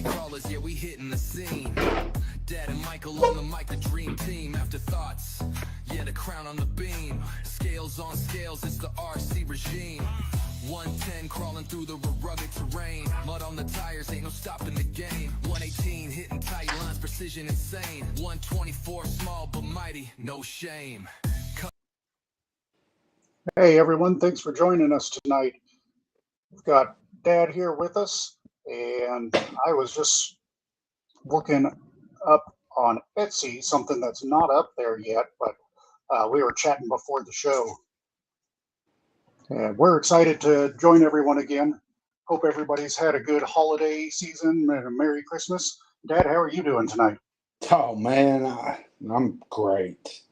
crawlers, yeah, we hitting the scene. Dad and Michael on the mic, the dream team. Afterthoughts, yeah, the crown on the beam. Scales on scales, it's the RC regime. 110 crawling through the rugged terrain. Mud on the tires, ain't no stopping the game. 118 hitting tight lines, precision insane. 124 small but mighty, no shame. Hey everyone, thanks for joining us tonight. We've got Dad here with us, and I was just looking up on Etsy, something that's not up there yet, but we were chatting before the show. And we're excited to join everyone again. Hope everybody's had a good holiday season and a Merry Christmas. Dad, how are you doing tonight? Oh man, I'm great.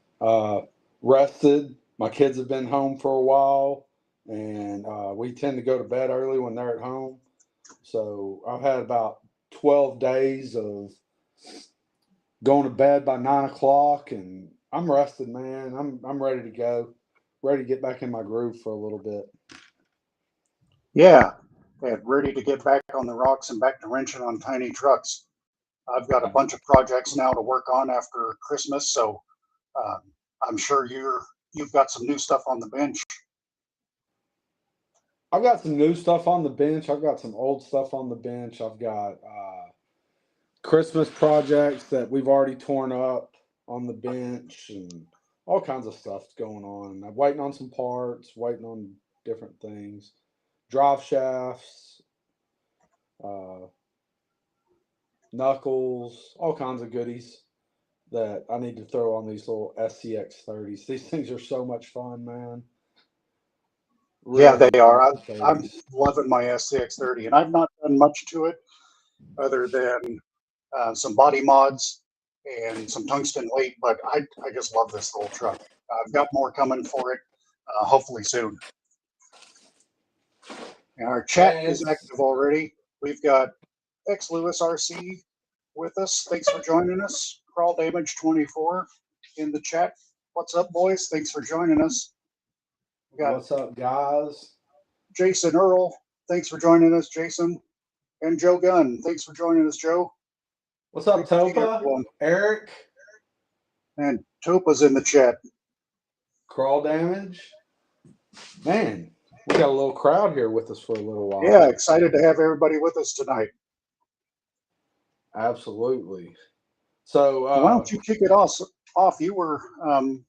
Rested. My kids have been home for a while, and we tend to go to bed early when they're at home. So I've had about 12 days of going to bed by 9 o'clock, and I'm rested, man. I'm ready to go. Ready to get back in my groove for a little bit. Yeah, Dad, ready to get back on the rocks and back to wrenching on tiny trucks. I've got a bunch of projects now to work on after Christmas, so I'm sure you've got some new stuff on the bench. I've got some new stuff on the bench. I've got some old stuff on the bench. I've got Christmas projects that we've already torn up on the bench, and all kinds of stuff going on. I'm waiting on some parts, waiting on different things. Drive shafts, knuckles, all kinds of goodies that I need to throw on these little SCX 30s. These things are so much fun, man. Really, yeah, they are. I'm loving my SCX 30, and I've not done much to it other than some body mods and some tungsten weight, but I just love this little truck. I've got more coming for it, hopefully soon. And our chat is active already. We've got X Lewis RC with us. Thanks for joining us. Crawl Damage 24 in the chat. What's up, boys? Thanks for joining us. What's up, guys? Jason Earl, thanks for joining us, Jason. And Joe Gunn, thanks for joining us, Joe. What's up, Topa? Eric? And Topa's in the chat. Crawl Damage? Man, we got a little crowd here with us for a little while. Yeah, excited to have everybody with us tonight. Absolutely. So why don't you kick it off? You were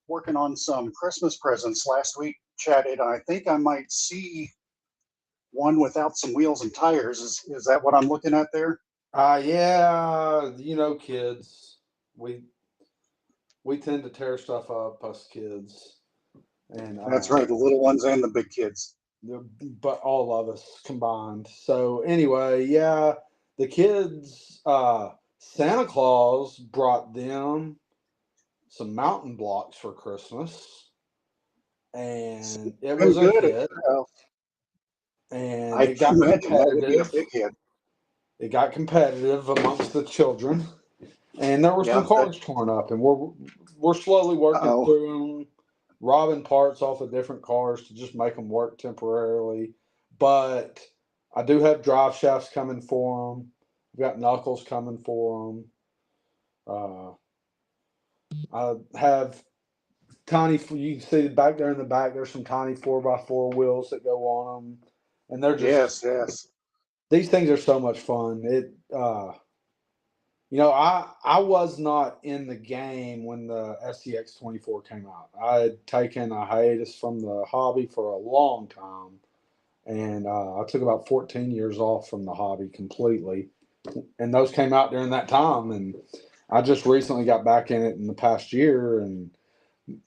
working on some Christmas presents last week, chatted. I think I might see one without some wheels and tires. Is that what I'm looking at there? Yeah, kids. We tend to tear stuff up, us kids. And that's right, the little ones and the big kids. But all of us combined. So anyway, yeah, the kids, Santa Claus brought them some mountain blocks for Christmas, and it was a hit. And it got competitive. It got competitive amongst the children, and there were some cars torn up, and we're slowly working through them, robbing parts off of different cars to just make them work temporarily. But I do have drive shafts coming for them. I've got knuckles coming for them. I have tiny, you can see back there in the back, there's some tiny 4x4 wheels that go on them. And they're just, yes. These things are so much fun. I was not in the game when the SCX 24 came out. I had taken a hiatus from the hobby for a long time. And I took about 14 years off from the hobby completely. And those came out during that time. And I just recently got back in it in the past year, and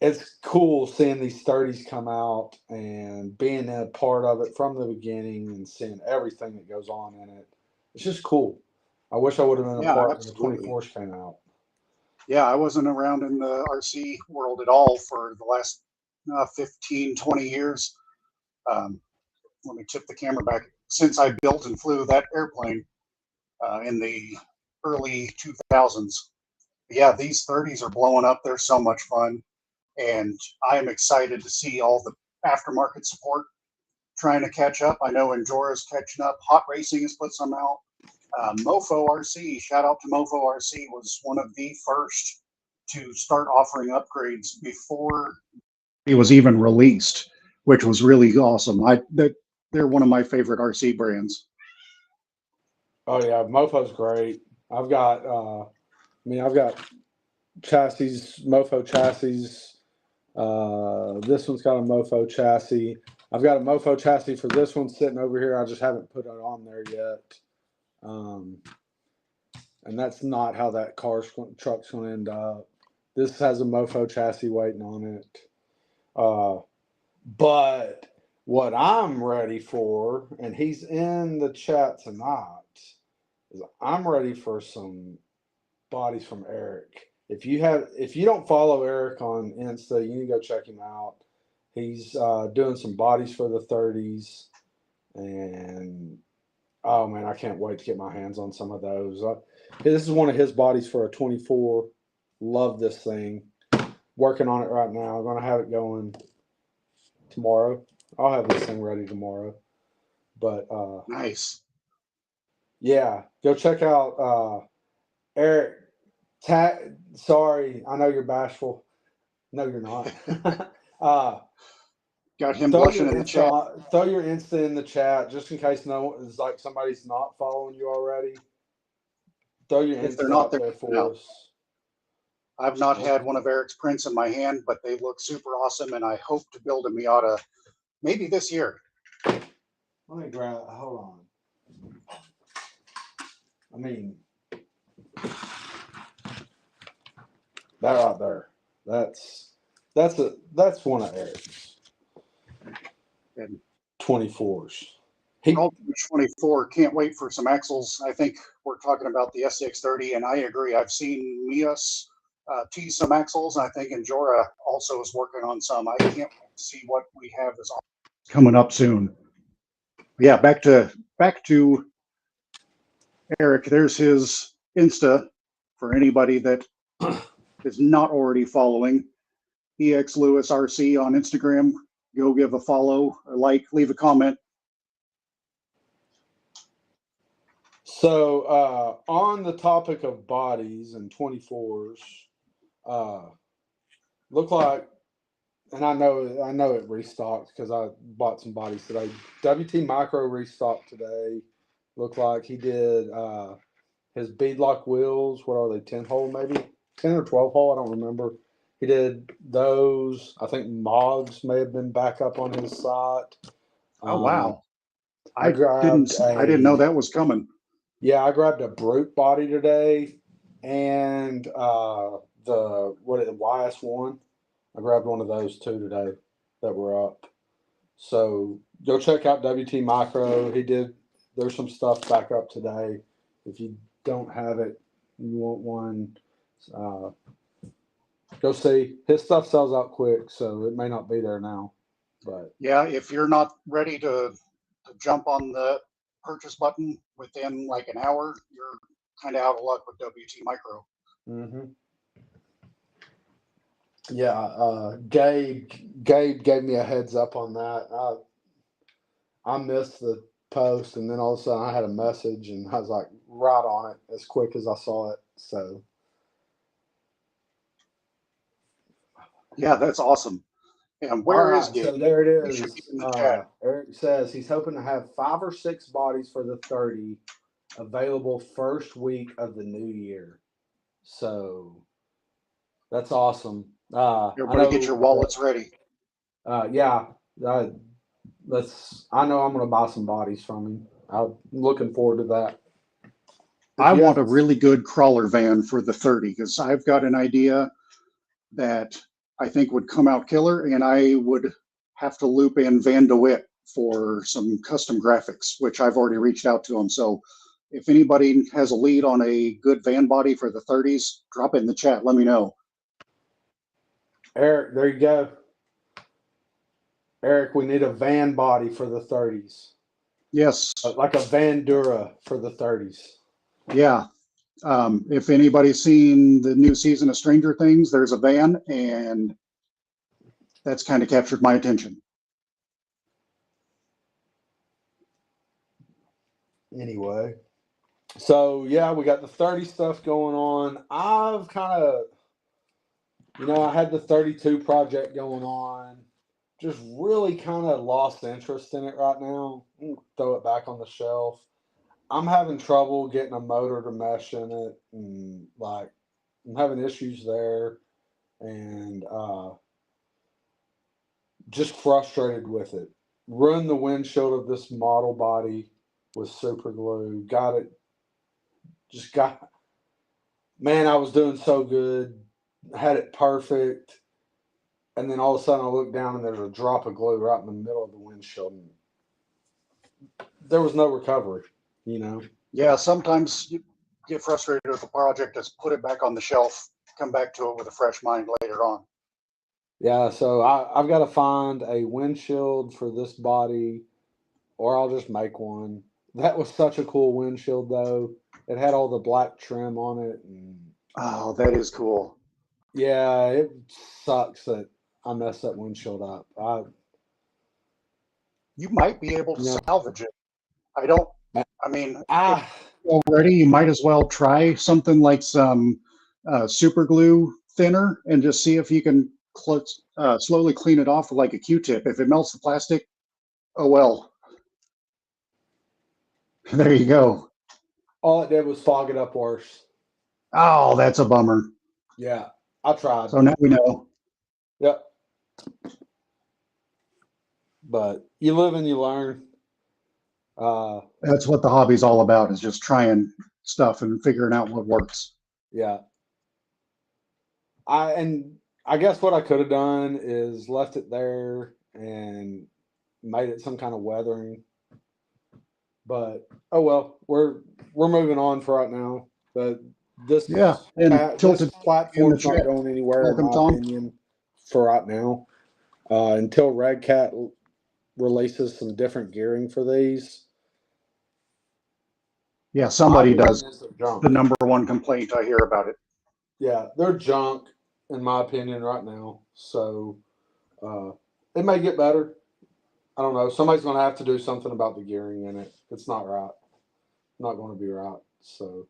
it's cool seeing these 30s come out and being a part of it from the beginning and seeing everything that goes on in it. It's just cool. I wish I would have been a part when the 24s came out. Yeah, I wasn't around in the RC world at all for the last 15, 20 years. Let me tip the camera back. Since I built and flew that airplane in the early 2000s. Yeah, these 30s are blowing up. They're so much fun. And I am excited to see all the aftermarket support trying to catch up. I know Enjora's catching up. Hot Racing has put some out. Mofo RC, shout out to Mofo RC, was one of the first to start offering upgrades before it was even released, which was really awesome. They're one of my favorite RC brands. Oh yeah, Mofo's great. I've got chassis, Mofo chassis. This one's got a Mofo chassis. I've got a Mofo chassis for this one sitting over here. I just haven't put it on there yet. And that's not how that truck's going to end up. This has a Mofo chassis waiting on it. But what I'm ready for, and he's in the chat tonight, is I'm ready for some bodies from Eric. If you don't follow Eric on Insta, you need to go check him out. He's doing some bodies for the 30s, and oh man, I can't wait to get my hands on some of those. This is one of his bodies for a 24. Love this thing. Working on it right now. I'm gonna have it going tomorrow. I'll have this thing ready tomorrow. But nice. Yeah, go check out Eric. Sorry, I know you're bashful. No, you're not. Got him blushing in the chat. Throw your Insta in the chat just in case it's like somebody's not following you already. Throw your Insta up there for us. I've not had one of Eric's prints in my hand, but they look super awesome, and I hope to build a Miata maybe this year. Let me grab. Hold on. I mean, that right there. That's one of Eric's. And 24s. 24. Can't wait for some axles. I think we're talking about the SCX30, and I agree. I've seen Mias tease some axles, and I think Enjora also is working on some. I can't wait to see what we have this coming up soon. Yeah, back to Eric. There's his Insta for anybody that is not already following. EX Lewis RC on Instagram. Go give a follow, a like, leave a comment. So on the topic of bodies and 24s, look like, and I know it restocked because I bought some bodies today. WT Micro restocked today. Looked like he did his beadlock wheels. What are they? 10 hole maybe? 10 or 12 hole? I don't remember. He did those. I think Moggs may have been back up on his site. Oh wow! I didn't know that was coming. Yeah, I grabbed a Brute body today, and the YS1. I grabbed one of those too today that were up. So go check out WT Micro. There's some stuff back up today. If you don't have it, you want one, go see. His stuff sells out quick, so it may not be there now. But yeah, if you're not ready to jump on the purchase button within like an hour, you're kind of out of luck with WT Micro. Mm-hmm. Yeah, Gabe gave me a heads up on that. I missed the post, and then all of a sudden I had a message, and I was like right on it as quick as I saw it. So yeah, that's awesome. And where is Gabe? So there it is. Eric says he's hoping to have 5 or 6 bodies for the 30 available first week of the new year. So that's awesome. Everybody get your wallets ready. Yeah. I know I'm going to buy some bodies from him. I'm looking forward to that. I want a really good crawler van for the 30 because I've got an idea that I think would come out killer, and I would have to loop in Van DeWitt for some custom graphics, which I've already reached out to him. So if anybody has a lead on a good van body for the 30s, drop it in the chat. Let me know. Eric, there you go. Eric, we need a van body for the 30s. Yes. Like a Van Dura for the 30s. Yeah. If anybody's seen the new season of Stranger Things, there's a van, and that's kind of captured my attention. Anyway, So yeah, we got the 30 stuff going on. I've kind of, I had the 32 project going on. Just really kind of lost interest in it right now. Throw it back on the shelf. I'm having trouble getting a motor to mesh in it, and like I'm having issues there, and just frustrated with it. Ruined the windshield of this model body with super glue. Got it. Just got. Man, I was doing so good. Had it perfect. And then all of a sudden I look down and there's a drop of glue right in the middle of the windshield. And there was no recovery, Yeah, sometimes you get frustrated with the project, just put it back on the shelf, come back to it with a fresh mind later on. Yeah, so I've got to find a windshield for this body, or I'll just make one. That was such a cool windshield, though. It had all the black trim on it. And Oh, that is cool. yeah, it sucks that I messed that windshield up. You might be able to salvage it. I mean, already, you might as well try something like some super glue thinner and just see if you can slowly clean it off with like a Q-tip. If it melts the plastic, oh well. There you go. All it did was fog it up worse. Oh, that's a bummer. Yeah, I tried. So now we know. Yep. But you live and you learn. That's what the hobby's all about, is just trying stuff and figuring out what works. Yeah. I guess what I could have done is left it there and made it some kind of weathering. But oh well, we're moving on for right now. But this this platform's not going anywhere, welcome, in my opinion, for right now. Until Red Cat releases some different gearing for these. Yeah, somebody does. The number one complaint I hear about it. Yeah, they're junk, in my opinion, right now. So it may get better. I don't know. Somebody's going to have to do something about the gearing in it. It's not right. Not going to be right. So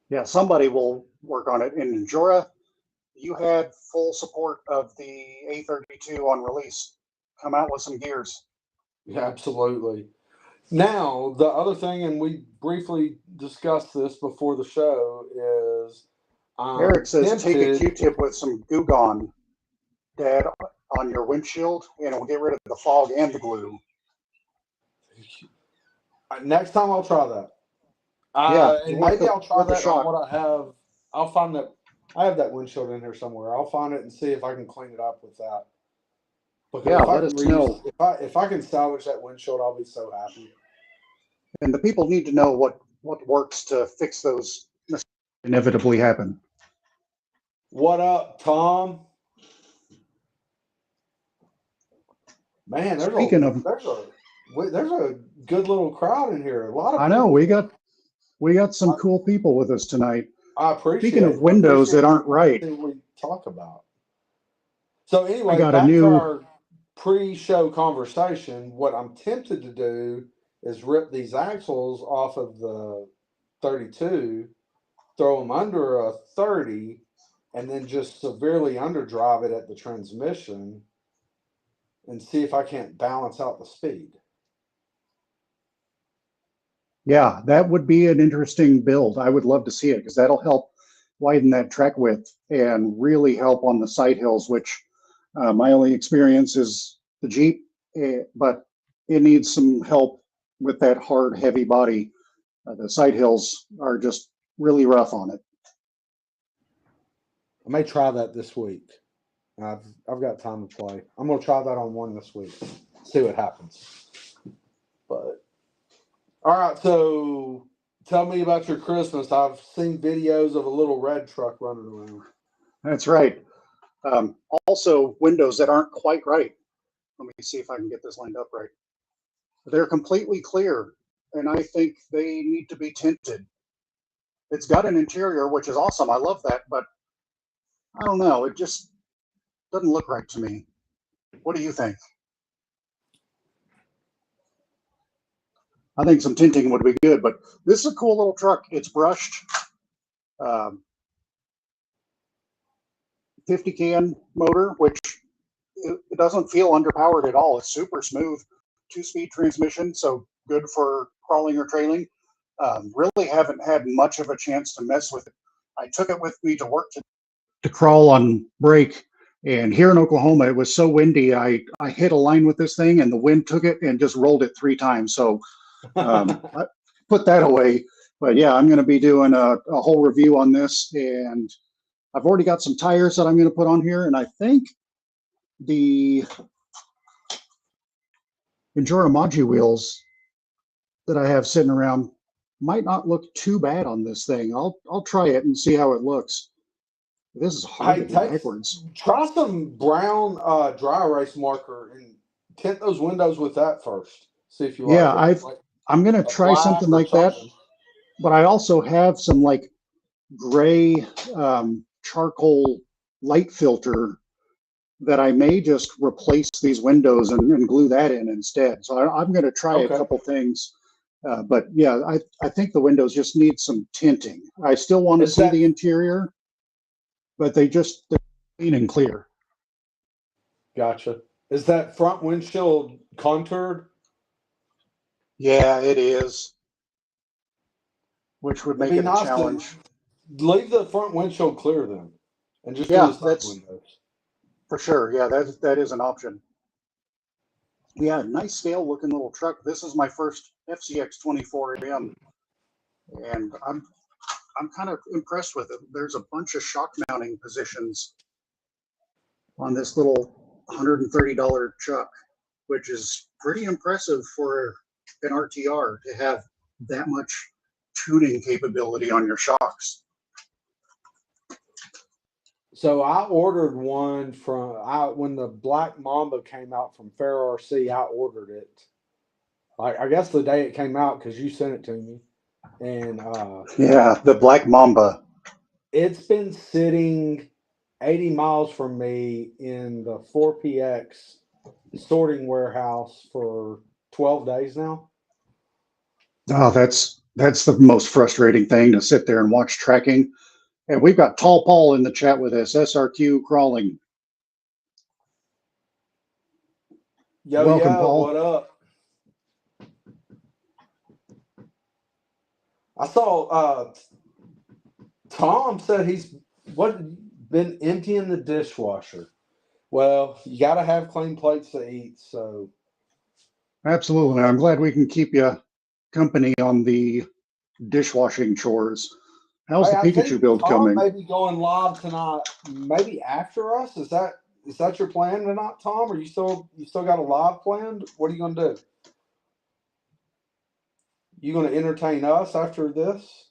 yeah, somebody will work on it. In Jura, you had full support of the A32 on release. Come out with some gears. Yeah, absolutely. Now, the other thing, and we briefly discussed this before the show, is Eric says take a Q-tip with some Goo Gone, Dad, on your windshield, and it will get rid of the fog and the glue. Next time I'll try that. And maybe I'll try that on what I have. I'll find that. I have that windshield in here somewhere. I'll find it and see if I can clean it up with that. Because yeah, let us know. If I can salvage that windshield, I'll be so happy. And the people need to know what works to fix those mistakes that inevitably happen. What up, Tom? Man, there's a good little crowd in here. A lot of. I know we got some cool people with us tonight. I appreciate. Speaking of windows that aren't right, we talk about. So anyway, back to our pre-show conversation. What I'm tempted to do is rip these axles off of the 32, throw them under a 30, and then just severely underdrive it at the transmission and see if I can't balance out the speed. Yeah, that would be an interesting build. I would love to see it because that'll help widen that track width and really help on the side hills, which my only experience is the Jeep, but it needs some help with that hard, heavy body. The side hills are just really rough on it. I may try that this week. I've got time to play. I'm going to try that on one this week. See what happens. But all right, so tell me about your Christmas. I've seen videos of a little red truck running around. That's right. Also, windows that aren't quite right. Let me see if I can get this lined up right. They're completely clear, and I think they need to be tinted. It's got an interior, which is awesome. I love that, but I don't know. It just doesn't look right to me. What do you think? I think some tinting would be good, but this is a cool little truck. It's brushed. 50 can motor, which it doesn't feel underpowered at all. It's super smooth, 2-speed transmission, so good for crawling or trailing. Really haven't had much of a chance to mess with it. I took it with me to work to crawl on break, and here in Oklahoma, it was so windy. I hit a line with this thing, and the wind took it and just rolled it 3 times. So I put that away. But yeah, I'm going to be doing a whole review on this, and I've already got some tires that I'm going to put on here, and I think the Enjuramaji wheels that I have sitting around might not look too bad on this thing. I'll try it and see how it looks. This is hard to do backwards. Try some brown dry erase marker and tint those windows with that first. See if you like it. I'm going to try something like that. But I also have some like gray charcoal light filter that I may just replace these windows and glue that in instead. So I'm going to try a couple things. But yeah, I think the windows just need some tinting. I still want to see the interior, but they're clean and clear. Gotcha. Is that front windshield contoured? Yeah, it is. Which would make it a challenge. Leave the front windshield clear then, and just do the side windows. For sure. Yeah, that is an option. Yeah, nice scale looking little truck. This is my first FCX 24M, and I'm kind of impressed with it. There's a bunch of shock mounting positions on this little $130 chuck, which is pretty impressive for an RTR to have that much tuning capability on your shocks. So I ordered one when the Black Mamba came out from Fair RC. I ordered it. I guess the day it came out because you sent it to me. And yeah, the Black Mamba. It's been sitting 80 miles from me in the 4PX sorting warehouse for 12 days now. Oh, that's the most frustrating thing, to sit there and watch tracking. And we've got Tall Paul in the chat with us, SRQ crawling. Welcome, Paul. What up? I saw Tom said he's been emptying the dishwasher. Well, you got to have clean plates to eat, so. Absolutely. I'm glad we can keep you company on the dishwashing chores. How's the Pikachu build coming? Maybe going live tonight, maybe after us. Is that your plan tonight, Tom? Or you still got a live planned? What are you gonna do? You gonna entertain us after this?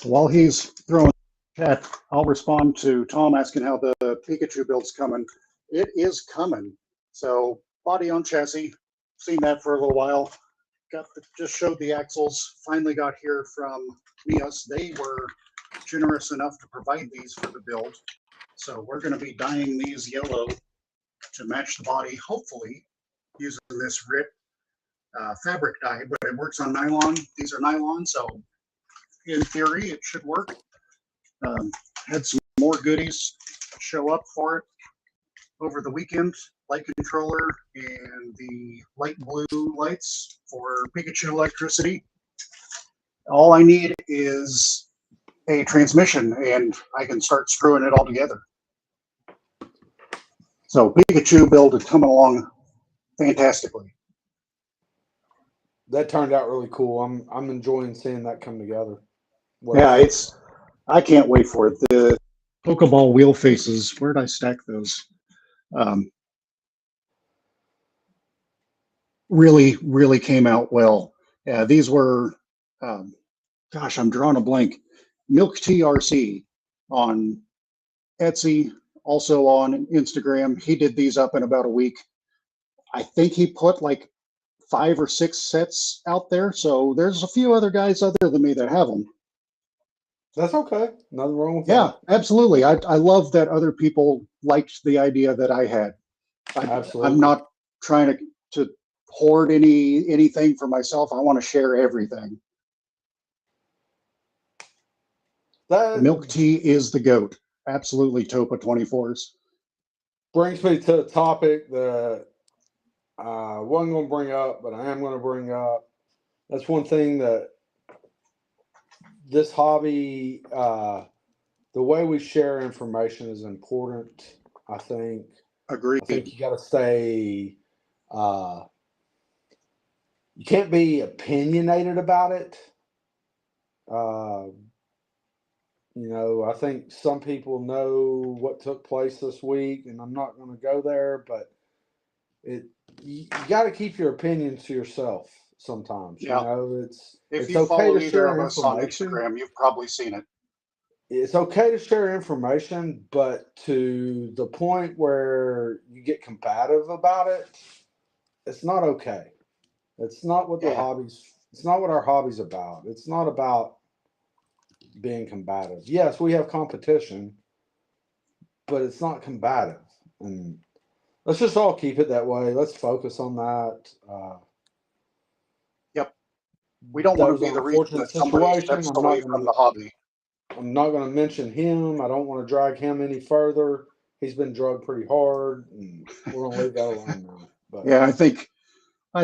While he's throwing chat, I'll respond to Tom asking how the Pikachu build's coming. It is coming. So body on chassis. Seen that for a little while. Just showed the axles. Finally got here from Mias. They were generous enough to provide these for the build. So we're going to be dyeing these yellow to match the body, hopefully using this RIP fabric dye, but it works on nylon. These are nylon, so in theory it should work. Had some more goodies show up for it over the weekend. Light controller and the light blue lights for Pikachu electricity. All I need is a transmission and I can start screwing it all together. So Pikachu build is coming along fantastically. That turned out really cool. I'm enjoying seeing that come together. Yeah, I can't wait for it. The Pokeball wheel faces, where'd I stack those? Really came out well. Yeah, these were, gosh, I'm drawing a blank. Milk Tea RC on Etsy, also on Instagram. He did these up in about a week. I think he put like 5 or 6 sets out there. So there's a few other guys other than me that have them. That's okay. Nothing wrong with that. Yeah, absolutely. I love that other people liked the idea that I had. Absolutely. I'm not trying to hoard anything for myself. I want to share everything. Milk tea is the GOAT. Absolutely, Topa 24s. Brings me to a topic that I wasn't going to bring up, but I am going to bring up. That's one thing that this hobby, the way we share information is important, I think. Agreed. I think you got to stay, you can't be opinionated about it. You know, I think some people know what took place this week, and I'm not going to go there, but you got to keep your opinions to yourself sometimes. Yeah. You know, If it's you okay follow to either share of us on information. Instagram, you've probably seen it. It's okay to share information, but to the point where you get combative about it, it's not okay. It's not what it's not what our hobby's about. It's not about being combative. Yes, we have competition, but it's not combative. And let's just all keep it that way. Let's focus on that. Yep. We don't want to be the reason unfortunate that somebody situation. steps away from the hobby. I'm not going to mention him. I don't want to drag him any further. He's been drugged pretty hard, and we're going to leave that alone now. But yeah, I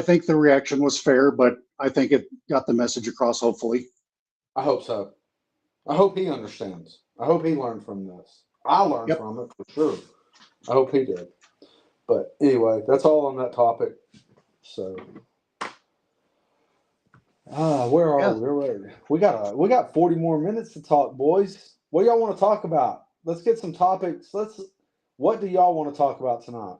think the reaction was fair, but I think it got the message across, hopefully. I hope so. I hope he understands. I hope he learned from this. I learned from it for sure. I hope he did. But anyway, that's all on that topic. So, where are we? We got 40 more minutes to talk, boys. What do y'all want to talk about? Let's get some topics. What do y'all want to talk about tonight?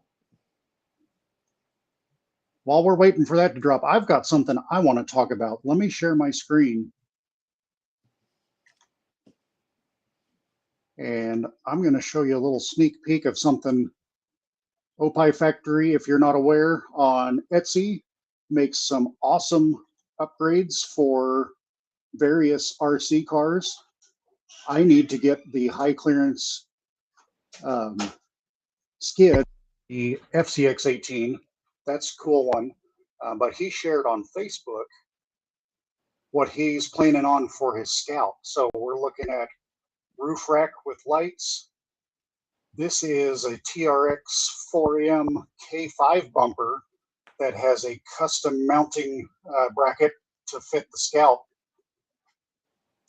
While we're waiting for that to drop, I've got something I want to talk about. Let me share my screen. And I'm going to show you a little sneak peek of something. Opie Factory, if you're not aware, on Etsy, makes some awesome upgrades for various RC cars. I need to get the high clearance skid, the FCX18. That's a cool one. But he shared on Facebook what he's planning on for his Scout. So we're looking at roof rack with lights. This is a TRX 4M K5 bumper that has a custom mounting bracket to fit the Scout.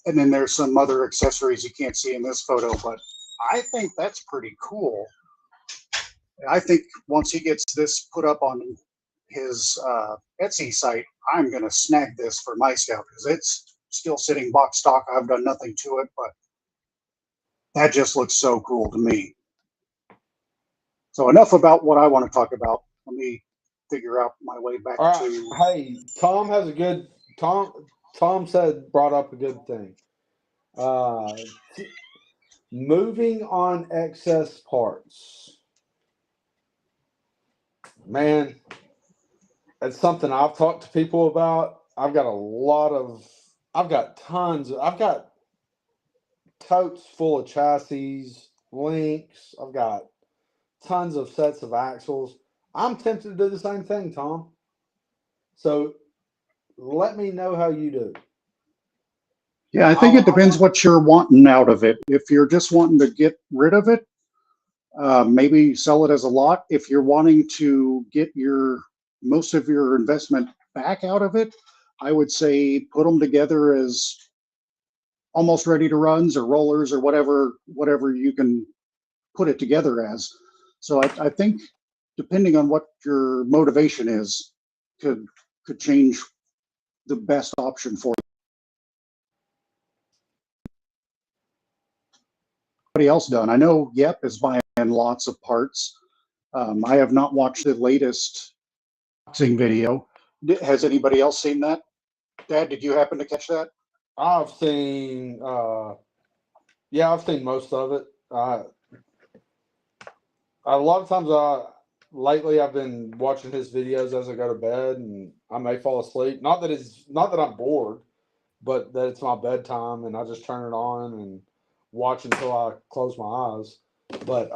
And then there's some other accessories you can't see in this photo, but I think that's pretty cool. I think once he gets this put up on his Etsy site, I'm going to snag this for my Scout because it's still sitting box stock. I've done nothing to it, but that just looks so cool to me. So enough about what I want to talk about. Let me figure out my way back to. Hey, Tom has a good Tom brought up a good thing. Moving on excess parts. Man, it's something I've talked to people about. I've got totes full of chassis, links. I've got tons of sets of axles. I'm tempted to do the same thing, Tom. So let me know how you do. Yeah, I think it depends what you're wanting out of it. If you're just wanting to get rid of it, maybe sell it as a lot. If you're wanting to get most of your investment back out of it, I would say put them together as almost ready to runs or rollers or whatever you can put it together as. So I think depending on what your motivation is, could change the best option for you. Anybody else done? I know Yep is buying lots of parts. I have not watched the latest boxing video. Has anybody else seen that? Dad, did you happen to catch that? I've seen I've seen most of it. A lot of times lately I've been watching his videos as I go to bed, and I may fall asleep. Not that I'm bored, but that it's my bedtime and I just turn it on and watch until I close my eyes. But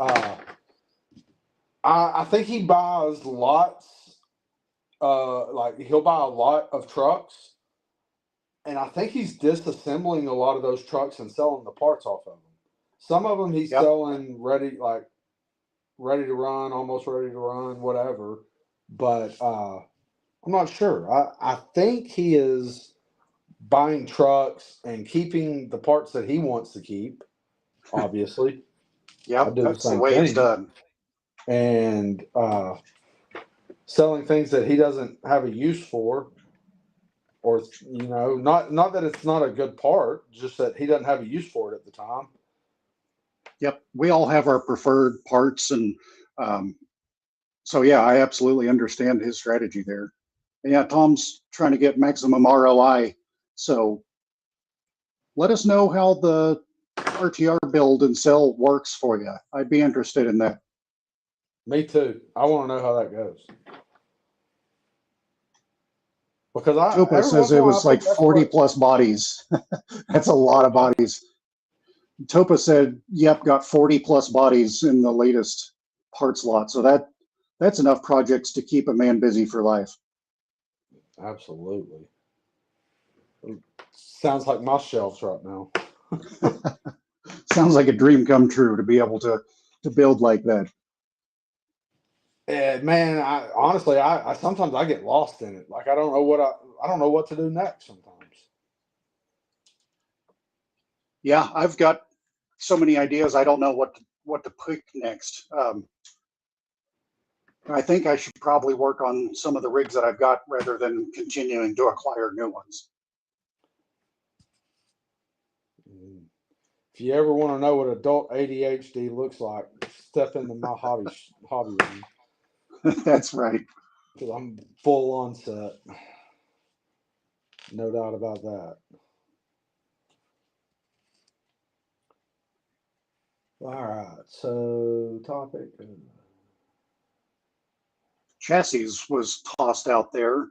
I think he buys lots. Like he'll buy a lot of trucks, and I think he's disassembling a lot of those trucks and selling the parts off of them. Some of them he's selling ready to run, almost ready to run, whatever. But I'm not sure. I think he is buying trucks and keeping the parts that he wants to keep, obviously. Yep, that's the way it's done. And selling things that he doesn't have a use for, or not that it's not a good part, just that he doesn't have a use for it at the time. Yep, we all have our preferred parts, and so yeah, I absolutely understand his strategy there. And yeah, Tom's trying to get maximum ROI, so let us know how the RTR build and sell works for you. I'd be interested in that. Me too. I want to know how that goes. Because Topa says it was like 40 plus bodies. That's a lot of bodies. Topa said, yep, got 40 plus bodies in the latest parts lot. So that's enough projects to keep a man busy for life. Absolutely. Sounds like my shelves right now. Sounds like a dream come true to be able to build like that. Man, honestly, I sometimes I get lost in it. Like I don't know what to do next sometimes. Yeah, I've got so many ideas. I don't know what to pick next. I think I should probably work on some of the rigs that I've got rather than continuing to acquire new ones. If you ever want to know what adult ADHD looks like, step into my hobby room. That's right. Because I'm full on set. No doubt about that. All right. So topic. Chassis was tossed out there.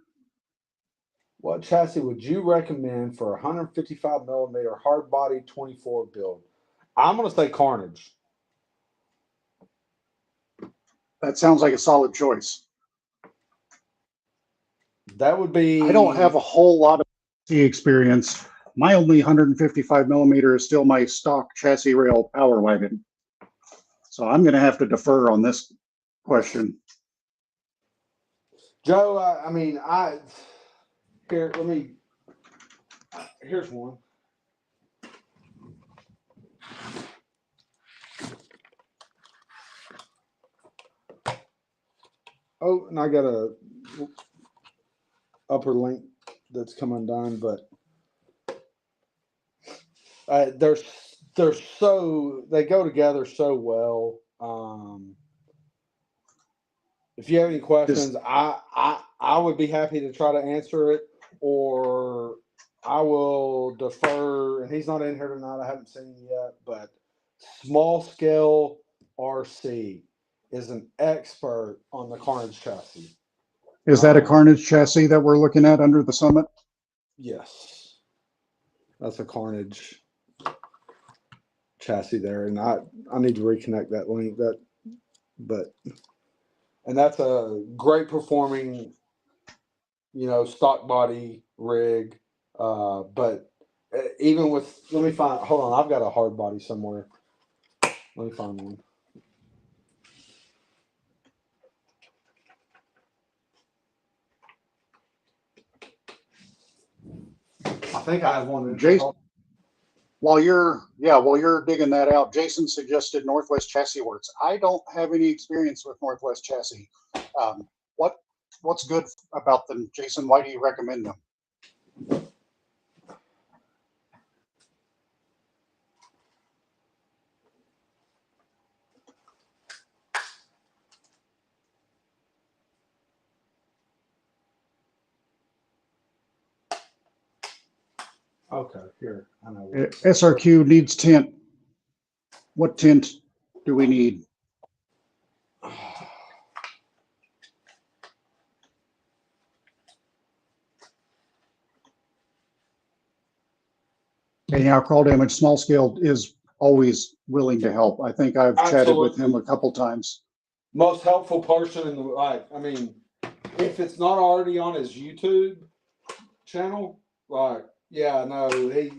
What chassis would you recommend for a 155 millimeter hard body 24 build? I'm going to say Carnage. That sounds like a solid choice. That would be. I don't have a whole lot of experience. My only 155 millimeter is still my stock chassis rail power wagon. So I'm going to have to defer on this question. Joe, here's one. Oh, and I got a upper link that's come undone, but they go together so well. If you have any questions, I would be happy to try to answer it, or I will defer. And he's not in here tonight. I haven't seen him yet, but Small Scale RC is an expert on the Carnage chassis. Is that a Carnage chassis that we're looking at under the summit? Yes, that's a Carnage chassis there, and I need to reconnect that link. And that's a great performing, stock body rig. But even with, hold on, I've got a hard body somewhere. Let me find one. I think I have one. Jason, while you're digging that out, Jason suggested Northwest Chassis Works. I don't have any experience with Northwest Chassis. What's good about them, Jason? Why do you recommend them? Okay, here. I know. SRQ needs tint. What tint do we need? Anyhow, Crawl Damage Small Scale is always willing to help. I think I've chatted with him a couple times. most helpful person in the like. I mean, if it's not already on his YouTube channel, like, yeah, no, he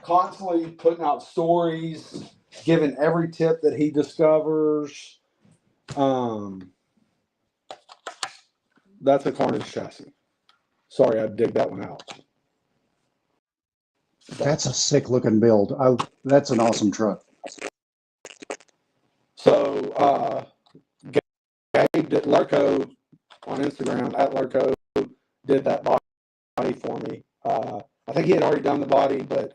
constantly putting out stories, giving every tip that he discovers. That's a Carnage chassis. Sorry, I dig that one out. That's a sick looking build. That's an awesome truck. So, Gabe did Larco on Instagram at Larco did that body for me. I think he had already done the body, but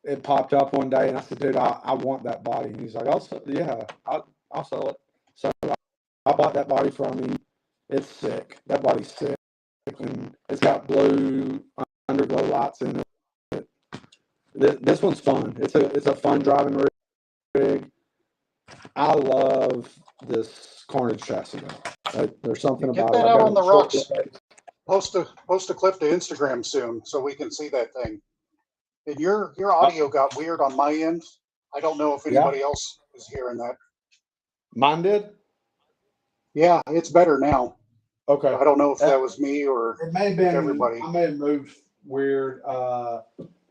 it popped up one day, and I said, "Dude, I want that body." And he's like, I'll sell it." So I bought that body from him. It's sick. That body's sick, and it's got blue underglow lights in it. This one's fun. It's a fun driving rig. I love this Carnage chassis. There's something Get about that it. out on the rocks. Post a clip to Instagram soon so we can see that thing. And your audio got weird on my end. I don't know if anybody else is hearing that. Mine did? Yeah, it's better now. Okay. I don't know if that was me or it may have been everybody. I may have moved weird.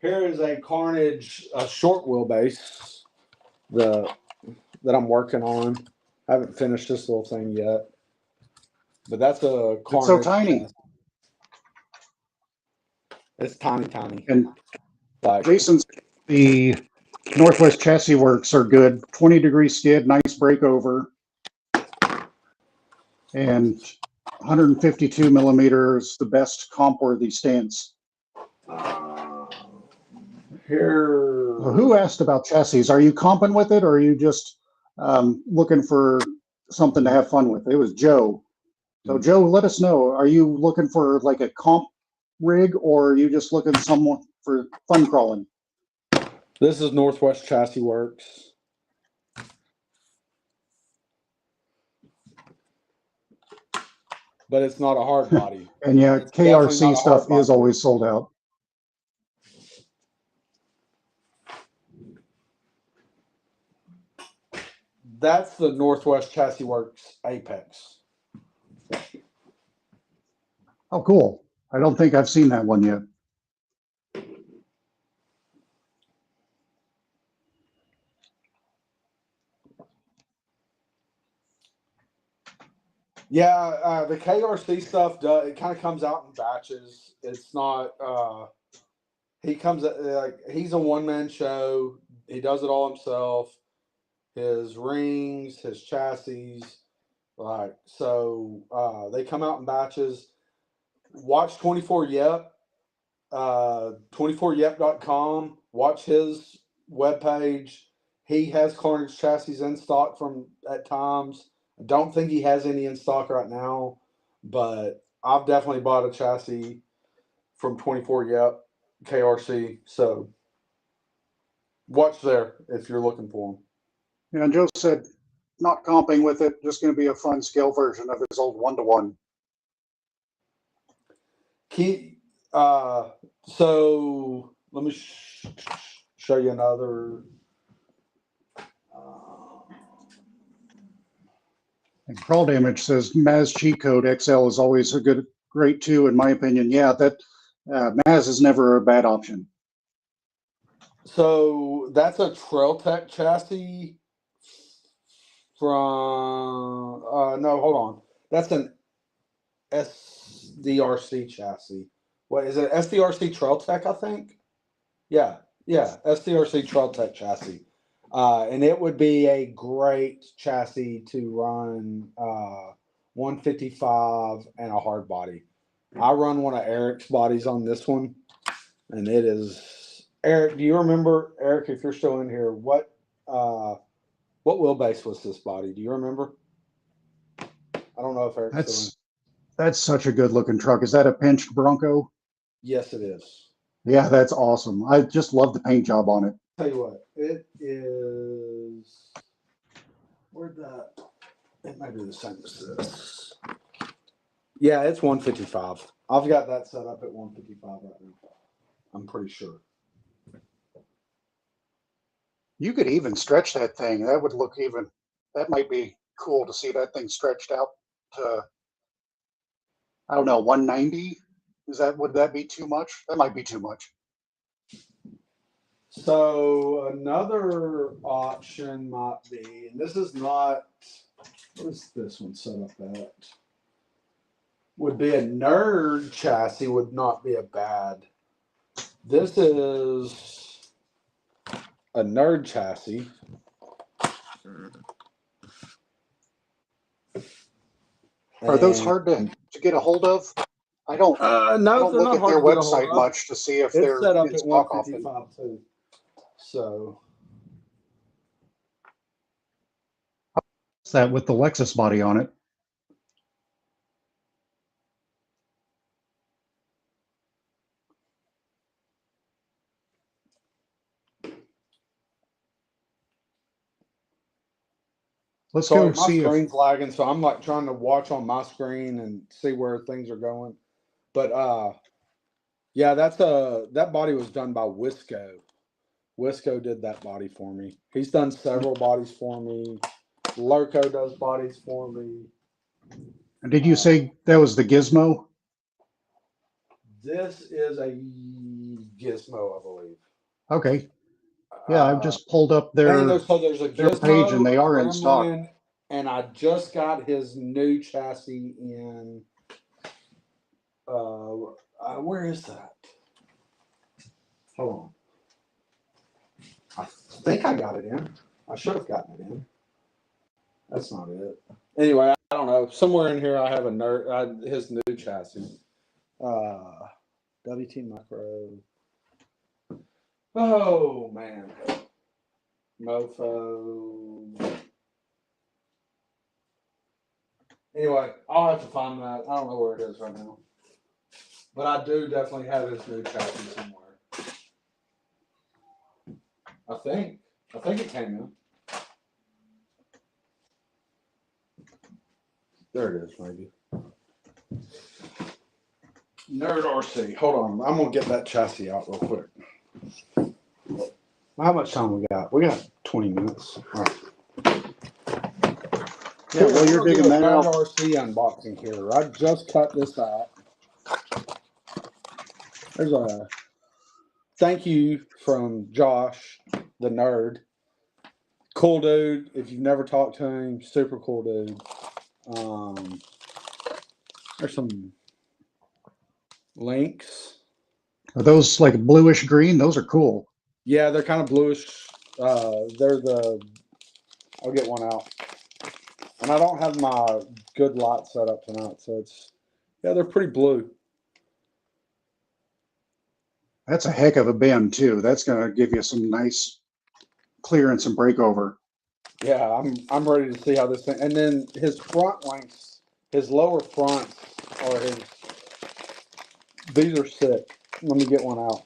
Here is a Carnage short wheelbase that I'm working on. I haven't finished this little thing yet. But that's a Carnage. It's so tiny. It's tiny. And Jason's, the Northwest Chassis Works are good. 20-degree skid, nice breakover. And 152 millimeters, the best comp-worthy stance. Here. Well, who asked about chassis? Are you comping with it, or are you just looking for something to have fun with? It was Joe. So Joe, let us know. Are you looking for like a comp rig, or are you just looking someone for fun crawling? This is Northwest Chassis Works. But it's not a hard body. And yeah, KRC stuff is always sold out. That's the Northwest Chassis Works Apex. Oh, cool. I don't think I've seen that one yet. Yeah, the KRC stuff, it kind of comes out in batches. It's not, he's a one-man show. He does it all himself. His rings, his chassis, so they come out in batches. Watch 24yep, 24yep.com. Watch his webpage. He has Carnage chassis in stock at times. I don't think he has any in stock right now, but I've definitely bought a chassis from 24yep KRC. So watch there if you're looking for them. Yeah, and Joe said not comping with it, just going to be a fun scale version of his old 1-to-1. So let me show you another. And Crawl Damage says Maz cheat code XL is always great too, in my opinion. Yeah, that Maz is never a bad option. So that's a Trail Tech chassis from no, hold on. That's an SDRC chassis. What is it? SDRC Trail Tech, I think. Yeah, SDRC Trail Tech chassis. And it would be a great chassis to run 155 and a hard body. I run one of Eric's bodies on this one, and it is Eric. Do you remember, Eric? If you're still in here, what wheelbase was this body? Do you remember? I don't know if Eric's still in. That's such a good looking truck. Is that a pinched Bronco? Yes, it is. Yeah, that's awesome. I just love the paint job on it. Tell you what, it is. Where'd that? It might be the same as this. Yeah, it's 155. I've got that set up at 155 right now. I'm pretty sure. You could even stretch that thing. That would look even that might be cool to see that thing stretched out to, I don't know, 190. Would that be too much? That might be too much. So another option might be, and this is not, what is this one set up at? Would be a nerd chassis, would not be a bad. This is a nerd chassis. Are those hard to get a hold of? I don't look at their website much to see if they're set up in at stock often. 155 too. So What's that with the Lexus body on it? Let's go see if my screen's lagging, so I'm like trying to watch on my screen and see where things are going. But yeah, that body was done by Wisco. Wisco did that body for me. He's done several bodies for me. Lurco does bodies for me. Did you say that was the Gizmo? This is a Gizmo, I believe. Okay. Yeah, I've just pulled up their there's a Gizmo, page, and they are in stock. And I just got his new chassis in. Where is that? Hold on. I think I got it in. I should have gotten it in. That's not it. Anyway, I don't know. Somewhere in here, I have his new chassis. WT Micro. Oh man. Mofo. Anyway, I'll have to find that. I don't know where it is right now. But I do definitely have his new chassis somewhere. I think it came in. There it is, maybe. Nerd RC. Hold on. I'm going to get that chassis out real quick. How much time we got? We got 20 minutes. All right. Yeah, well, you're digging that out. RC unboxing here. I just cut this out. There's a thank you from Josh, the nerd. Cool dude. If you've never talked to him, super cool dude. There's some links. Are those like bluish green? Those are cool. Yeah, they're kind of bluish. I'll get one out. And I don't have my good light set up tonight, so they're pretty blue. That's a heck of a bend too. That's going to give you some nice clearance and breakover. Yeah, I'm ready to see how this thing. And then his front lengths, his lower fronts are his. These are sick. Let me get one out.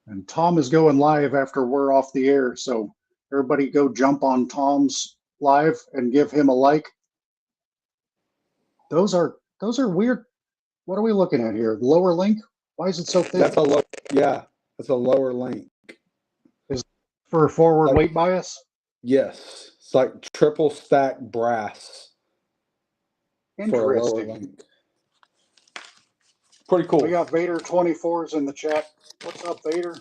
And Tom is going live after we're off the air, so everybody go jump on Tom's live and give him a like. Those are weird. What are we looking at here? Lower link? Why is it so thick? That's a lower link. Is it for forward weight bias? Yes, it's like triple stack brass. Interesting. Pretty cool. We got Vader 24s in the chat. What's up, Vader?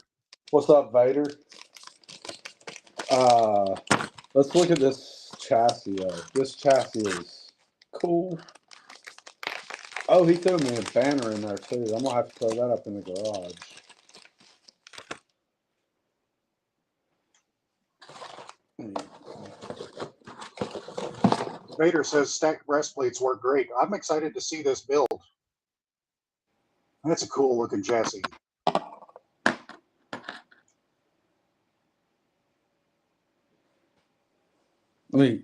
What's up, Vader? Let's look at this chassis. This chassis is cool. Oh, he threw me a banner in there too. I'm gonna have to throw that up in the garage. Vader says stacked breastplates work great. I'm excited to see this build. That's a cool looking chassis.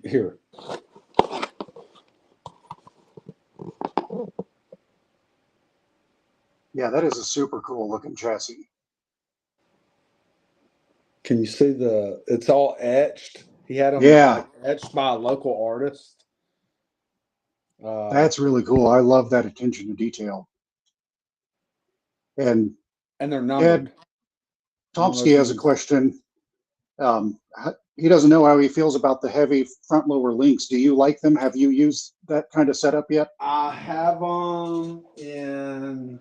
Here. Yeah, that is a super cool looking chassis. Can you see it's all etched? He had them etched by a local artist. That's really cool. I love that attention to detail. And And they're numbered. Ed Tomsky has a question. He doesn't know how he feels about the heavy front lower links. Do you like them? Have you used that kind of setup yet? I have them in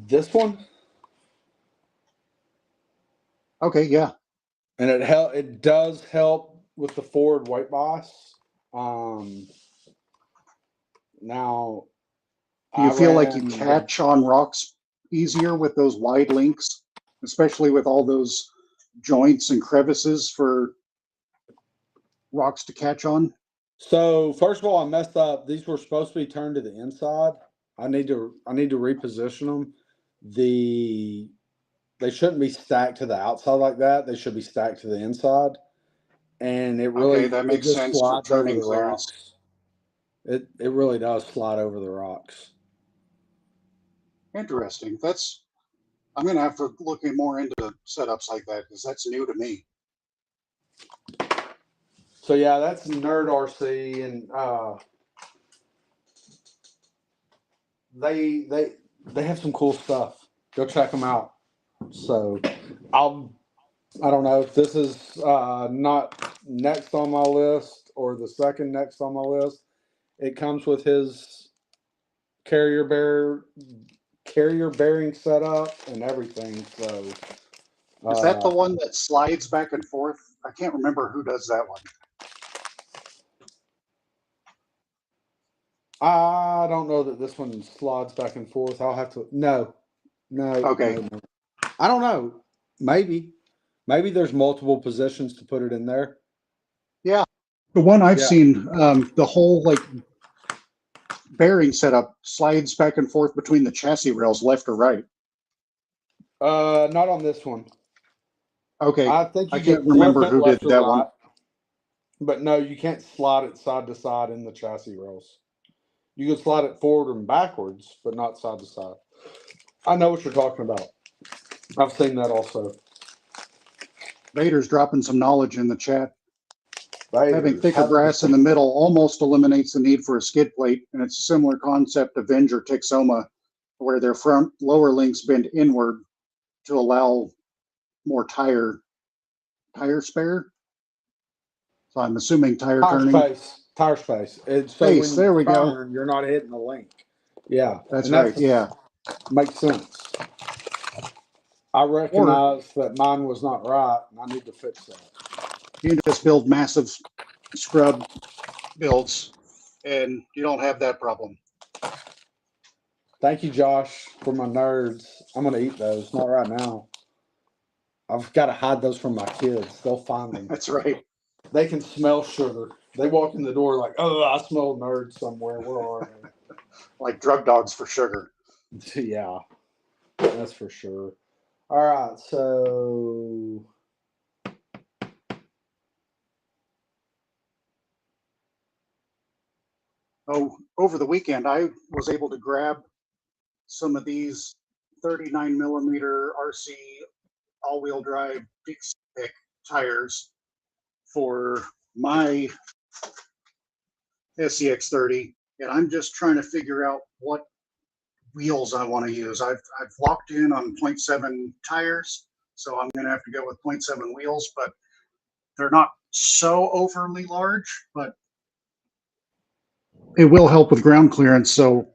this one. Okay, yeah. And it does help with the forward white bias. Now, do you feel like you catch on rocks easier with those wide links, especially with all those joints and crevices for rocks to catch on? So first of all, I messed up. These were supposed to be turned to the inside. I need to reposition them. They shouldn't be stacked to the outside like that. They should be stacked to the inside. And it really that makes sense for turning clearance. It really does slide over the rocks. Interesting. I'm going to have to look more into setups like that because that's new to me. So yeah, that's Nerd RC, and they have some cool stuff. Go check them out. So I don't know if this is not next on my list or the second next on my list. It comes with his carrier bearing setup and everything. So is that the one that slides back and forth? I can't remember who does that one. I don't know that this one slides back and forth. I'll have to no. Okay. No. I don't know. Maybe there's multiple positions to put it in there. Yeah. The one I've seen, the whole like bearing setup slides back and forth between the chassis rails, left or right. Not on this one. Okay. I think I can't remember who did that one. But no, you can't slide it side to side in the chassis rails. You can slide it forward and backwards, but not side to side. I know what you're talking about. I've seen that also. Vader's dropping some knowledge in the chat. Having thicker brass in the middle almost eliminates the need for a skid plate, and it's a similar concept to Venge or Texoma, where their front lower links bend inward to allow more tire spare. So I'm assuming tire turning. Tire space. Space, there we go. You're not hitting the link. Yeah. That's right. Yeah. Makes sense. I recognize that mine was not right, and I need to fix that. You can just build massive scrub builds, and you don't have that problem. Thank you, Josh, for my nerds. I'm going to eat those. Not right now. I've got to hide those from my kids. They'll find them. That's right. They can smell sugar. They walk in the door like, oh, I smell nerds somewhere. Where are they? Like drug dogs for sugar. Yeah, that's for sure. All right, so over the weekend, I was able to grab some of these 39 millimeter RC all-wheel drive big stick tires for my SCX30, and I'm just trying to figure out what wheels I want to use. I've locked in on 0.7 tires, so I'm going to have to go with 0.7 wheels, but they're not so overly large, but it will help with ground clearance. So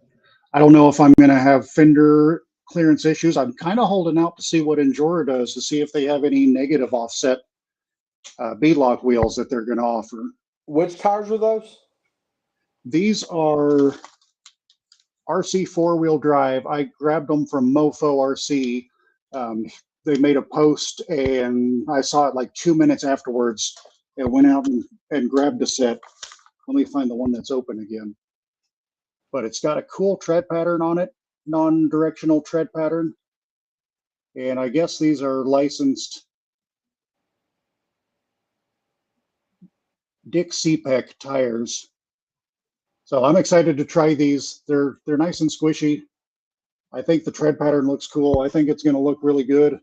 I don't know if I'm going to have fender clearance issues. I'm kind of holding out to see what Endura does, to see if they have any negative offset beadlock wheels that they're going to offer. Which tires are those? These are RC four-wheel drive. I grabbed them from Mofo RC. They made a post, and I saw it like 2 minutes afterwards, and went out and grabbed a set. Let me find the one that's open again. But it's got a cool tread pattern on it, non-directional tread pattern. And I guess these are licensed Dick CPEC tires. So I'm excited to try these. They're nice and squishy. I think the tread pattern looks cool. I think it's going to look really good.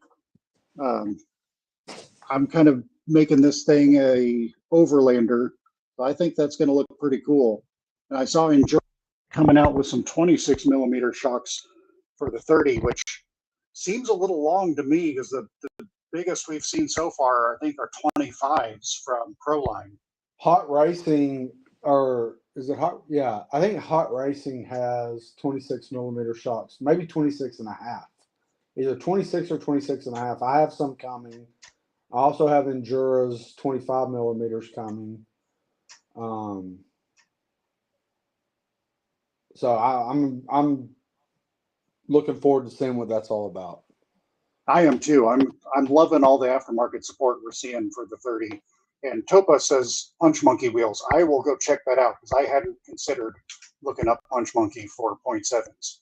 I'm kind of making this thing a overlander. So I think that's going to look pretty cool. And I saw Enjoy coming out with some 26 millimeter shocks for the 30, which seems a little long to me because the biggest we've seen so far, I think, are 25s from Proline. Hot Racing, or is it Hot? Yeah, I think Hot Racing has 26 millimeter shocks, maybe 26 and a half. Either 26 or 26 and a half. I have some coming. I also have Endura's 25 millimeters coming. So I'm looking forward to seeing what that's all about. I am too. I'm loving all the aftermarket support we're seeing for the 30. And Topa says Punch Monkey wheels. I will go check that out because I hadn't considered looking up Punch Monkey for 0.7s.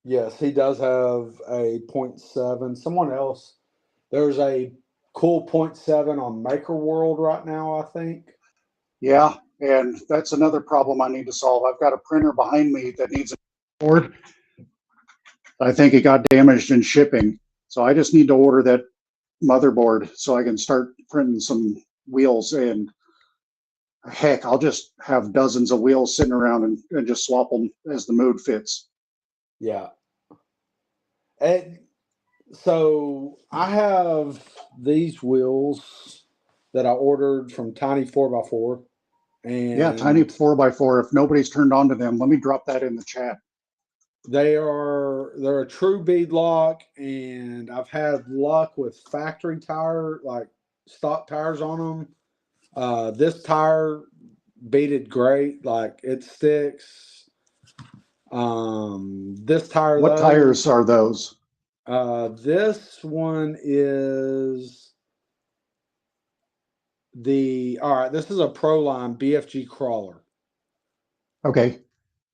Yes, he does have a 0.7. Someone else, there's a cool 0.7 on Maker World right now, I think. Yeah, and that's another problem I need to solve. I've got a printer behind me that needs a board. I think it got damaged in shipping. So I just need to order that motherboard so I can start printing some wheels. And heck, I'll just have dozens of wheels sitting around and just swap them as the mood fits. Yeah. And so I have these wheels that I ordered from Tiny 4x4. And yeah, Tiny 4x4. If nobody's turned on to them, let me drop that in the chat. They're a true bead lock, and I've had luck with factory tire, like stock tires on them. This tire beaded great, like it sticks. This tire, what tires are those? This one is this is a Proline BFG crawler. Okay.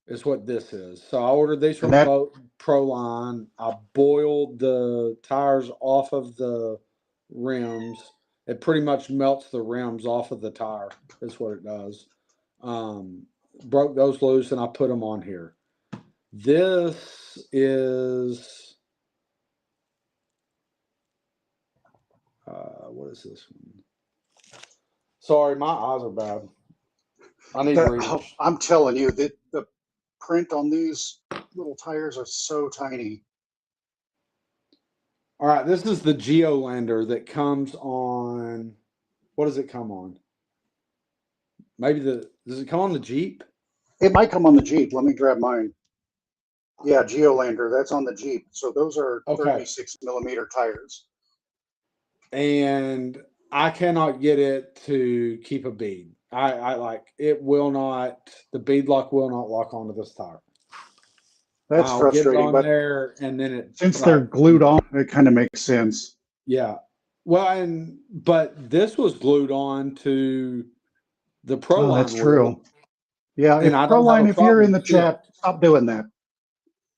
Is what this is. So I ordered these from Proline. I boiled the tires off of the rims. It pretty much melts the rims off of the tire. Is what it does. Broke those loose and I put them on here. This is what is this one? Sorry, my eyes are bad. I need readers. I'm telling you that the print on these little tires are so tiny. All right, this is the Geolander that comes on. What does it come on? Maybe does it come on the Jeep? It might come on the Jeep. Let me grab mine. Yeah, Geolander. That's on the Jeep. So those are 36 millimeter tires. And I cannot get it to keep a bead. I like it will not. The bead lock will not lock onto this tire. That's frustrating. Get it on but there, and then since they're glued on, it kind of makes sense. Yeah. Well, but this was glued on to the Proline. Oh, that's true. Yeah, if Proline, if you're in the chat, stop doing that.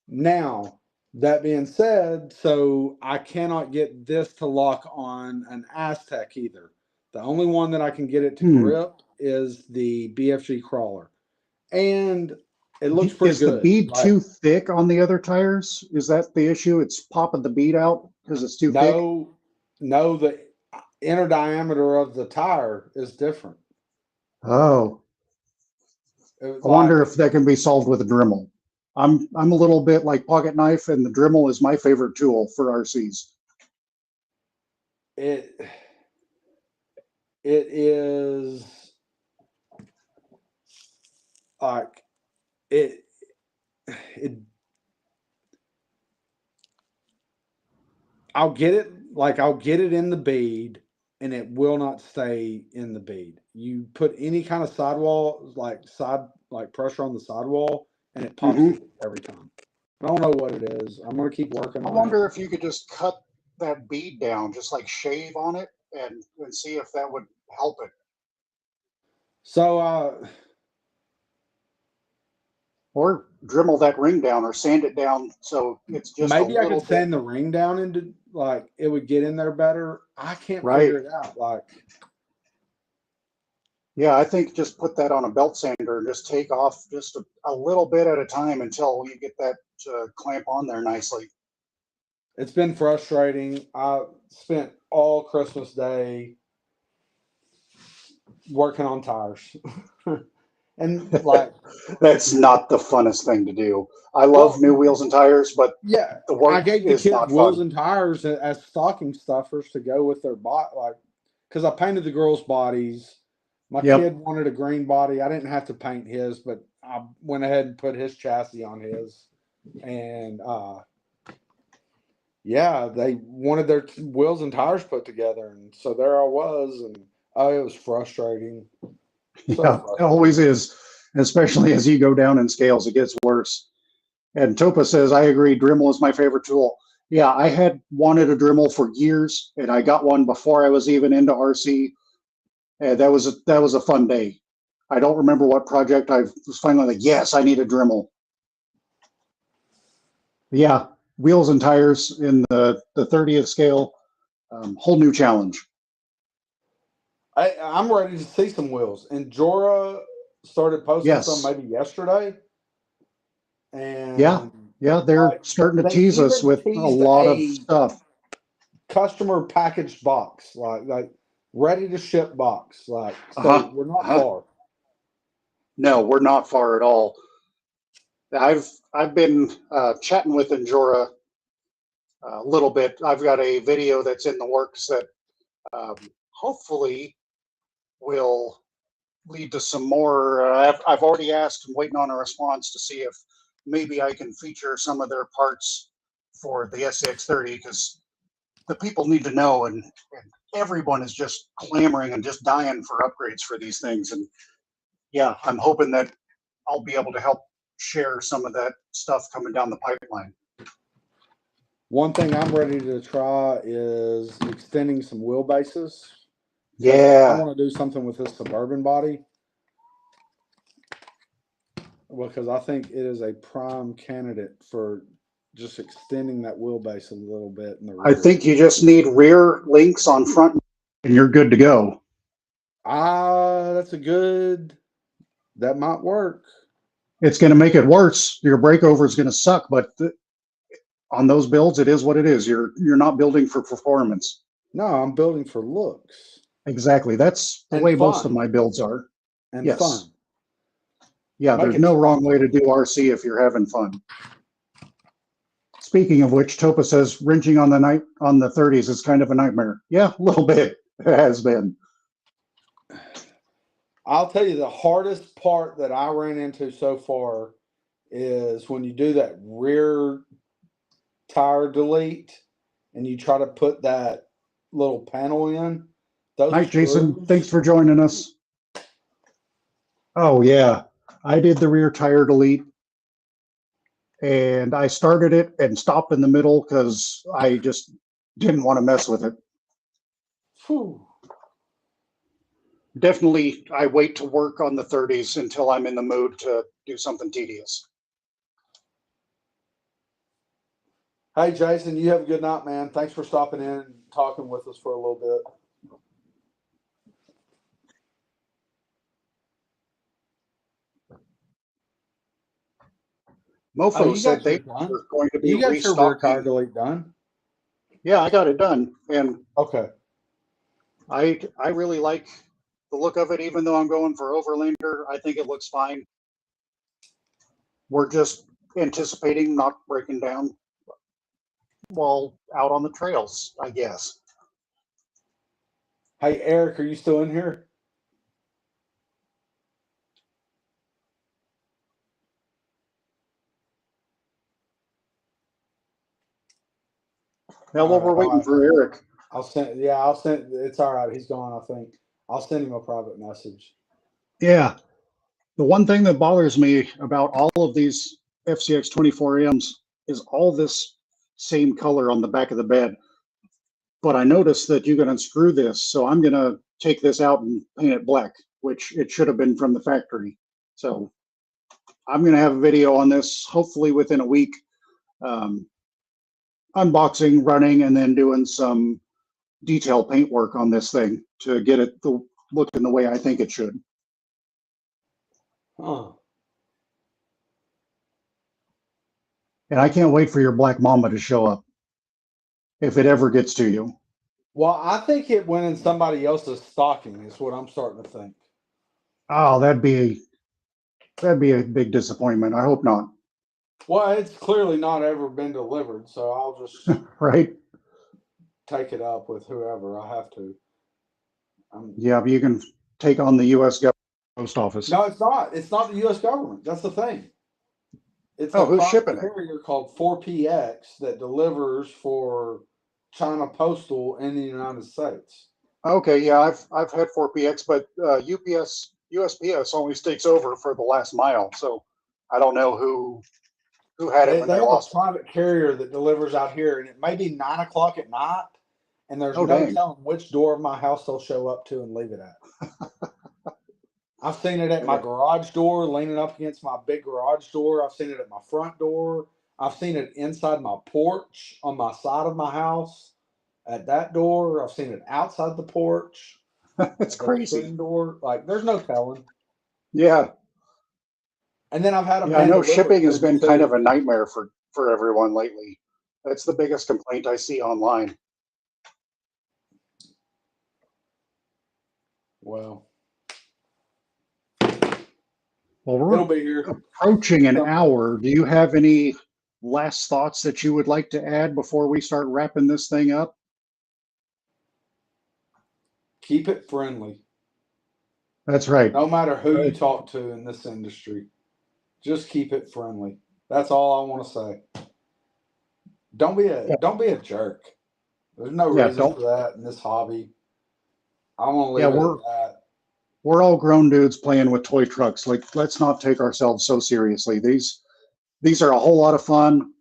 Now, that being said, so I cannot get this to lock on an Aztec either. The only one that I can get it to grip is the BFG crawler. And it looks pretty good. Is the bead too thick on the other tires? Is that the issue? It's popping the bead out because it's too thick? No, the inner diameter of the tire is different. Oh. I wonder if that can be solved with a Dremel. I'm a little bit like pocket knife, and the Dremel is my favorite tool for RCs. It is like it I'll get it in the bead and it will not stay in the bead. You put any kind of sidewall, like pressure on the sidewall, and it pops every time. I don't know what it is. I'm gonna keep working on it. I wonder if you could just cut that bead down, just like shave on it and see if that would help it. So or Dremel that ring down or sand it down so it's just maybe I could sand the ring down into like it would get in there better. I can't figure it out. Like, yeah, I think just put that on a belt sander and just take off just a little bit at a time until you get that clamp on there nicely. It's been frustrating. I spent all Christmas Day working on tires. And like, that's not the funnest thing to do. I love new wheels and tires, but yeah, the work I gave the is kids not wheels fun. and tires as stocking stuffers to go with their body, like, because I painted the girls' bodies. My kid wanted a green body. I didn't have to paint his, but I went ahead and put his chassis on his. And yeah, they wanted their wheels and tires put together, and so there I was, and oh, it was frustrating. Yeah, it always is, especially as you go down in scales, it gets worse. And Topa says, I agree, Dremel is my favorite tool. Yeah, I had wanted a Dremel for years, and I got one before I was even into RC. And that was a fun day. I don't remember what project. I was finally like, yes, I need a Dremel. Yeah, wheels and tires in the 30th scale, whole new challenge. I'm ready to see some wheels. And Jora started posting some maybe yesterday. And yeah, they're starting to tease us with a lot of stuff. Customer packaged box, like ready to ship box. Like, so we're not far. No, we're not far at all. I've been chatting with Njora a little bit. I've got a video that's in the works that hopefully will lead to some more. I've already asked and waiting on a response to see if maybe I can feature some of their parts for the SCX30, because the people need to know, and everyone is just clamoring and just dying for upgrades for these things. And yeah, I'm hoping that I'll be able to help share some of that stuff coming down the pipeline. One thing I'm ready to try is extending some wheelbases. Yeah. I want to do something with this Suburban body, because I think it is a prime candidate for just extending that wheelbase a little bit in the rear. I think you just need rear links on front and you're good to go. That might work. It's going to make it worse. Your breakover is going to suck, but on those builds, it is what it is. You're not building for performance. No, I'm building for looks. Exactly. That's the way most of my builds are. And fun. Yeah, there's no wrong way to do RC if you're having fun. Speaking of which, Topa says wrenching on the 30s is kind of a nightmare. Yeah, a little bit. It has been. I'll tell you, the hardest part that I ran into so far is when you do that rear tire delete and you try to put that little panel in. Hi, Jason. Thanks for joining us. Oh, yeah. I did the rear tire delete, and I started it and stopped in the middle because I just didn't want to mess with it. Whew. Definitely, I wait to work on the 30s until I'm in the mood to do something tedious. Hey, Jason, you have a good night, man. Thanks for stopping in and talking with us for a little bit. Mofo said they were going to be restocking. You got your rear tire delete done? Yeah, I got it done. And okay, I really like the look of it, even though I'm going for Overlander. I think it looks fine. We're just anticipating not breaking down while out on the trails, I guess. Hey, Eric, are you still in here? Now, while we're waiting for Eric, I'll send. It's all right. He's gone, I think. I'll send him a private message. Yeah. The one thing that bothers me about all of these FCX 24Ms is all this same color on the back of the bed. But I noticed that you can unscrew this, so I'm going to take this out and paint it black, which it should have been from the factory. So I'm going to have a video on this, hopefully within a week, unboxing, running, and then doing some detail paint work on this thing to get it looking the way I think it should. Huh. And I can't wait for your Black Mamba to show up, if it ever gets to you. Well, I think it went in somebody else's stocking is what I'm starting to think. Oh, that'd be That'd be a big disappointment. I hope not. Well, it's clearly not ever been delivered, so I'll just Right? take it up with whoever I have to. Yeah, but you can take on the U.S. government post office. No, it's not. It's not the U.S. government. That's the thing. It's a who's shipping it? carrier called 4PX that delivers for China Postal in the United States. Okay, yeah, I've had 4PX, but USPS only takes over for the last mile, so I don't know who had it when They they have lost a private carrier that delivers out here, and it may be 9 o'clock at night, and there's Oh, no dang. telling which door of my house they'll show up to and leave it at. I've seen it at my garage door, leaning up against my big garage door. I've seen it at my front door. I've seen it inside my porch on my side of my house at that door. I've seen it outside the porch. It's at the crazy. screen door. Like, there's no telling. Yeah. And then I've had them. Yeah, I know hand deliver shipping has to me, been kind too. of a nightmare for everyone lately. That's the biggest complaint I see online. Well, Well, it'll we're be here. approaching an hour. Do you have any last thoughts that you would like to add before we start wrapping this thing up? Keep it friendly. That's right. No matter who you talk to in this industry, just keep it friendly. That's all I want to say. Don't be a jerk. There's no reason for that in this hobby. I want to leave it at that. We're all grown dudes playing with toy trucks. Like, let's not take ourselves so seriously. These are a whole lot of fun.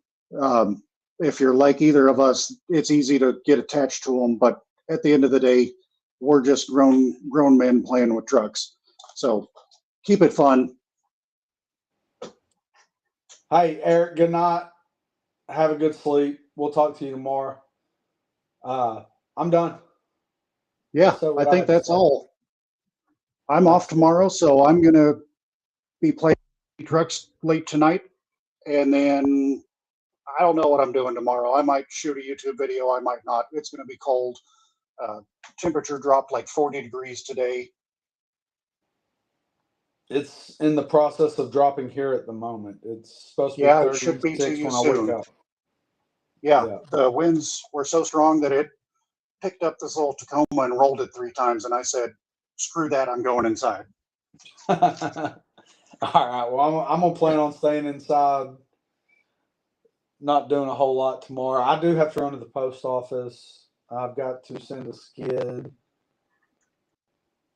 If you're like either of us, it's easy to get attached to them. But at the end of the day, we're just grown men playing with trucks. So keep it fun. Hey, Eric, good night. Have a good sleep. We'll talk to you tomorrow. I'm done. Yeah, I think that's all. I'm off tomorrow, so I'm going to be playing trucks late tonight. And then I don't know what I'm doing tomorrow. I might shoot a YouTube video. I might not. It's going to be cold. Temperature dropped like 40 degrees today. It's in the process of dropping here at the moment. It's supposed to be 36 it should be to you when soon. I wake up. Yeah, the winds were so strong that it picked up this little Tacoma and rolled it 3 times. And I said, screw that, I'm going inside. All right. Well, I'm going to plan on staying inside, not doing a whole lot tomorrow. I do have to run to the post office. I've got to send a skid.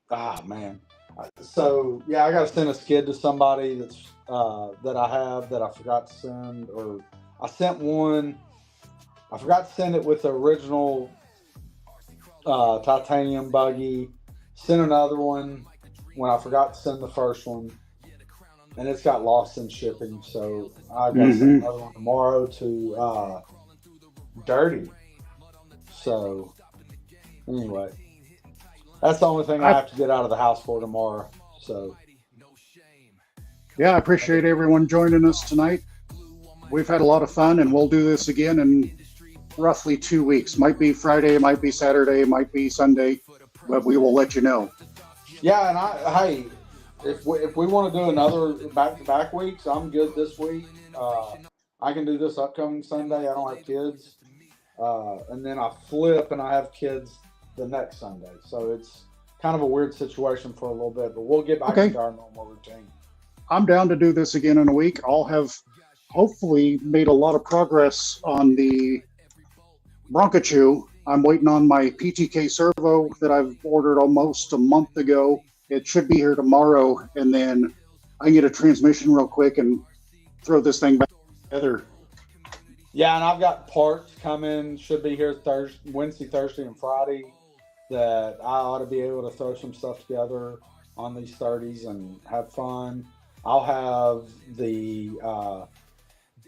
Ah, man. So, yeah, I got to send a skid to somebody that's that I have that I forgot to send. Or I sent one. I forgot to send it with the original titanium buggy. Sent another one when I forgot to send the first one. And it's got lost in shipping. So I've got to send another one tomorrow to Dirty. So, anyway. That's the only thing I have to get out of the house for tomorrow. So, yeah, I appreciate everyone joining us tonight. We've had a lot of fun, and we'll do this again in roughly 2 weeks. Might be Friday, might be Saturday, might be Sunday, but we will let you know. Yeah, and if we want to do another back-to-back weeks, I'm good this week. I can do this upcoming Sunday. I don't have kids, and then I flip and I have kids the next Sunday. So it's kind of a weird situation for a little bit, but we'll get back to our normal routine. I'm down to do this again in a week. I'll have hopefully made a lot of progress on the Broncochew. I'm waiting on my PTK servo that I've ordered almost a month ago. It should be here tomorrow, and then I can get a transmission real quick and throw this thing back together. Yeah, and I've got parts coming. Should be here Wednesday, Thursday, and Friday that I ought to be able to throw some stuff together on these 30s and have fun. I'll have the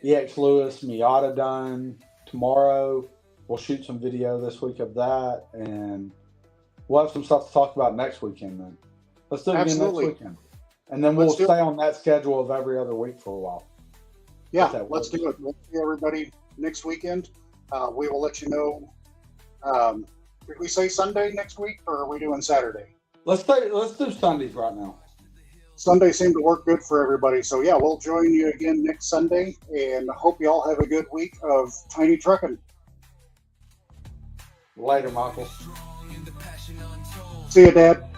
EX Lewis Miata done tomorrow. We'll shoot some video this week of that, and we'll have some stuff to talk about next weekend then. Let's do it again next weekend. And then we'll stay on that schedule of every other week for a while. Yeah, let's do it. We'll see everybody next weekend. We will let you know. Did we say Sunday next week, or are we doing Saturday? Let's do Sundays right now. Sunday seemed to work good for everybody. So yeah, we'll join you again next Sunday, and hope you all have a good week of tiny trucking. Later, Michael. See you, Dad.